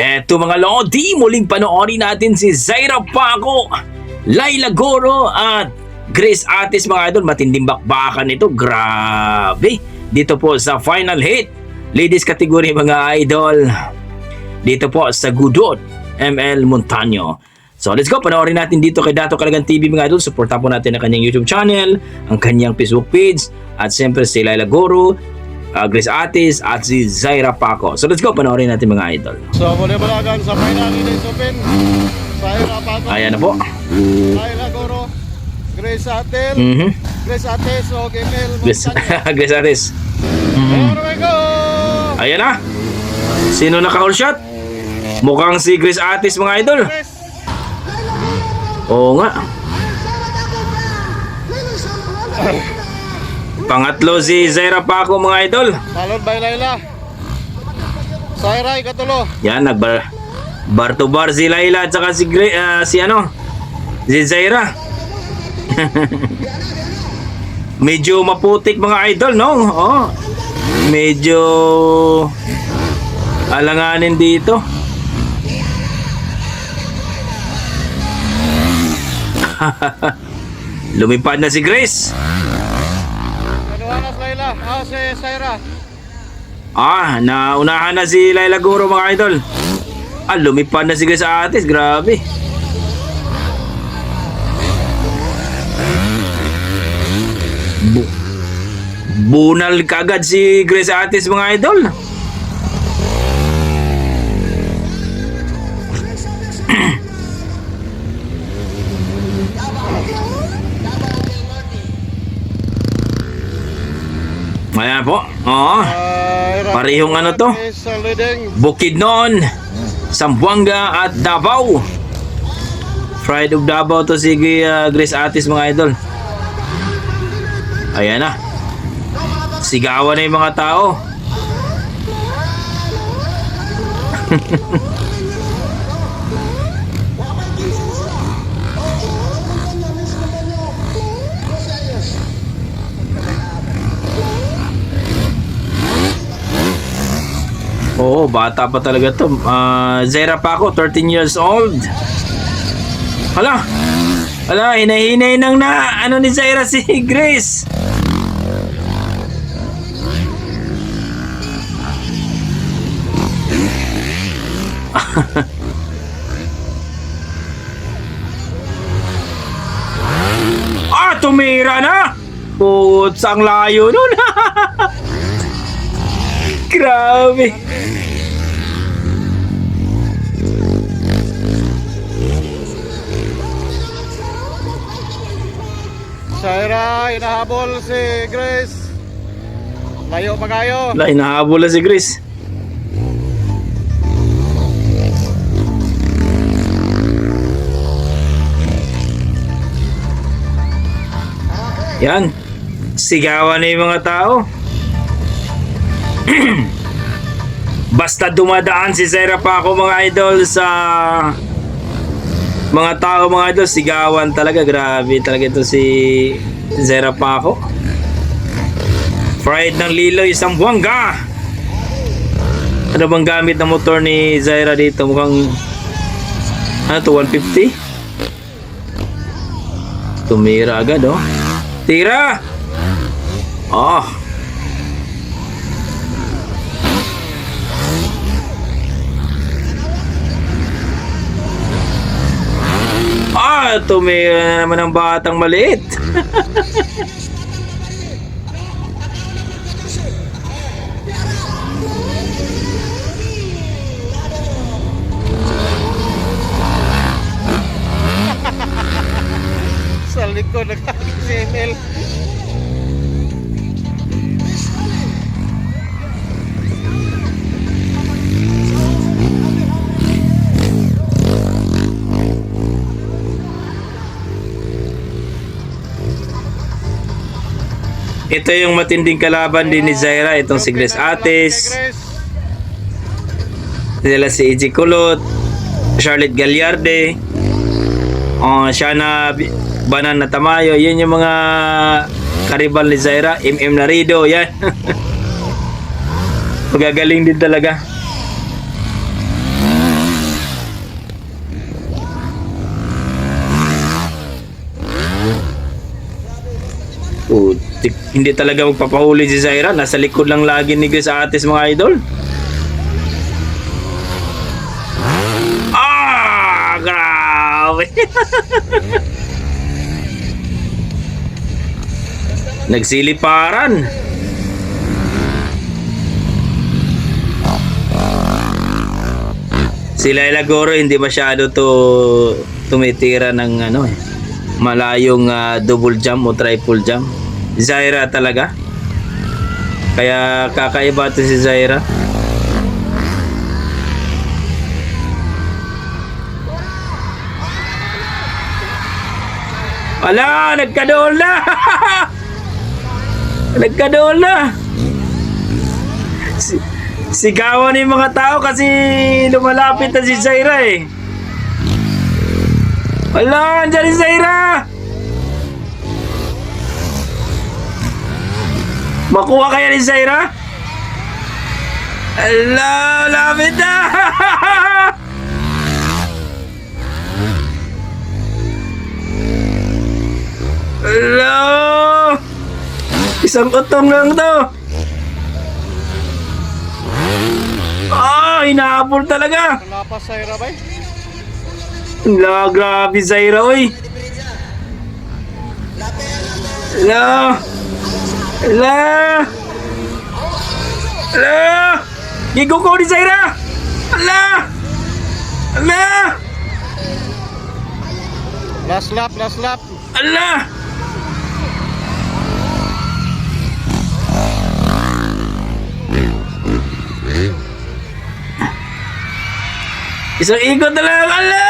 Eto mga Lodi, muling panoorin natin si Zaira Paco, Laila Goro at Grace Atis mga idol. Matinding bakbakan ito, grabe. Dito po sa final hit, ladies category mga idol. Dito po sa Gudot, ML Montaño. So let's go, panoorin natin dito kay Dato Kalagan TV mga idol. Supportan po natin ang kanyang YouTube channel, ang kanyang Facebook page, at siyempre si Laila Goro, Grace Atis at si Zaira Paco. So let's go, panoorin natin mga idol. So muli balagan sa final Ladies Open, Zaira Paco, Ayan na po. Laila Goro, Grace Atil, Grace Atis o Gmail Grace, Montaño. Grace Atis. There we go! Ayan na. Sino naka-all shot? Mukhang si Grace Atis mga idol. Grace, Oo nga. Pangatlo si Zaira Paco mga idol. followed by Laila. Zaira ikatulo. Yan, bar to bar si Laila at saka si si Zaira. Medyo maputik mga idol, no? Oh. Medyo alanganin dito. Lumipad na si Grace. Kanuhanas Laila, si Zaira. Naunahan na si Laila Goro mga idol. Lumipad na si Grace Atis, grabe. Bunal kagad si Grace Atis mga idol. Ayan po. Oo. Parehong ano to? Is leading. Bukidnon, Zamboanga at Davao. Pride of Davao to si Grace Atis mga idol. Ayan na. Sigawan na yung mga tao. Oo, bata pa talaga to. Zaira Paco, 13 years old. Hala, hinahinay nang ni Zaira si Grace. Tumira na! Putz, ang layo nun. Grabe. Zaira, inahabol si Grace. Layo pa kayo. Hinahabol na si Grace. Yan. Sigawan na yung mga tao. Basta dumadaan si Zaira Paco mga idol sa mga tao mga idol, sigawan talaga. Grabe talaga ito si Zaira Paco. Fried ng Liloy, Zamboanga. Ano bang gamit ng motor ni Zaira dito? Mukhang ano to, 150? Tumira agad oh. Tira! Oh. Tumira na naman ang batang maliit. Sa likod nagkakasimil. Ito yung matinding kalaban din ni Zaira, itong si Grace Atis. Sila si EJ Kulot, Charlotte Gallarde, Shana Banana Tamayo. Yan yung mga karibal ni Zaira. MM Narido, yan. Magagaling din talaga. Hindi talaga magpapahuli si Zaira. Nasa likod lang lagi ni Grace Atis mga idol. Ah, grabe. Nagsiliparan. Si Laila Goro hindi masyado tumitira ng malayong double jump o triple jump. Zaira talaga. Kaya kakaiba to si Zaira. Ala, nagkadool na. Nagkadool na. Sigawan ng mga tao kasi lumalapit na si Zaira eh. Ala, andyan si Zaira. Makuha kaya ni Zaira? Ala, lapit na. Ala, isang utong lang to. Ah, hinahabol talaga. Lapas Zaira bay. La, grabe Zaira, oy. La. La. La. Gigo ko ni Zaira. La. La. Last lap, last lap. Ala. Isang ikot na lang. Ala.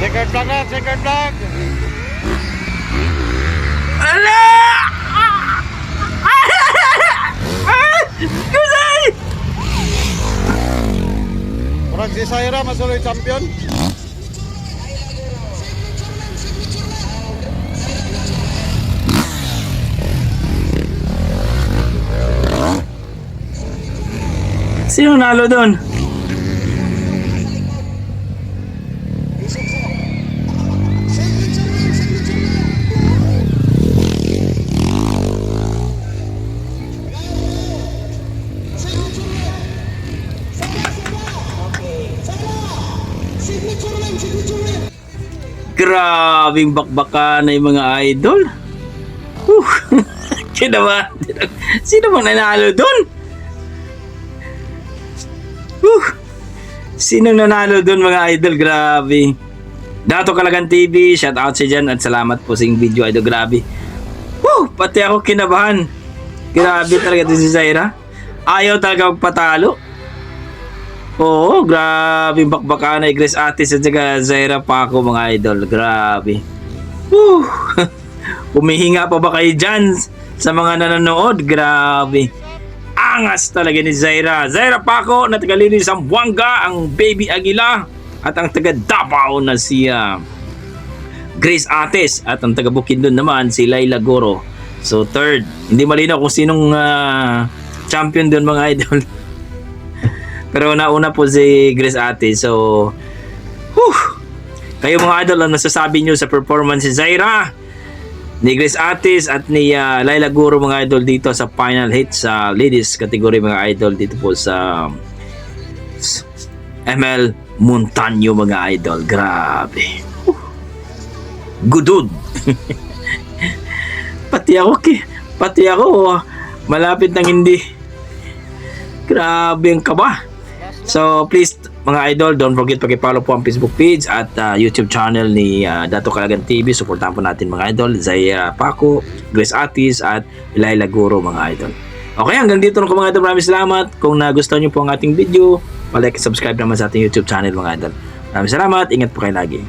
Second flag na, second flag. Ala! Kusay! Murag si Zaira masuloy champion. Sino nalo doon? Grabing bakbakan na yung mga idol. Kinabahan. Sino bang nanalo doon? Sino nanalo doon mga idol? Grabe. Dato Kalagan TV, shout out sa dyan at salamat po sa yung video idol. Grabe. Pati ako kinabahan. Grabe talaga ito si Zaira. Ayaw talaga magpatalo. Oo, grabe bakbakan na Grace Atis at saka Zaira Paco mga idol. Grabe. Humihinga pa ba kayo dyan sa mga nanonood? Grabe. Angas talaga ni Zaira. Zaira Paco na taga-Linis Zamboanga, ang Baby Aguila at ang taga Davao na si Grace Atis at ang taga Bukidnon naman si Laila Goro. So third, hindi malinaw kung sinong champion doon mga idol. Pero nauna po si Grace Atis. So kayo mga idol, ang nasasabi nyo sa performance ni Zaira, ni Grace Atis at ni Laila Guro mga idol dito sa final hit sa ladies category mga idol dito po sa ML Montaño mga idol. Grabe. Gudud. Pati ako malapit nang hindi. Grabe ang kaba. So please mga idol, don't forget paki-follow po ang Facebook page at YouTube channel ni Dato Kalagan TV. Suportahan po natin mga idol, Zaira Paco, Grace Atis at Laila Guro mga idol. Okay, hanggang dito lang ko mga idol. Maraming salamat. Kung nagustuhan niyo po ang ating video, like, subscribe naman sa ating YouTube channel mga idol. Maraming salamat. Ingat po kayo lagi.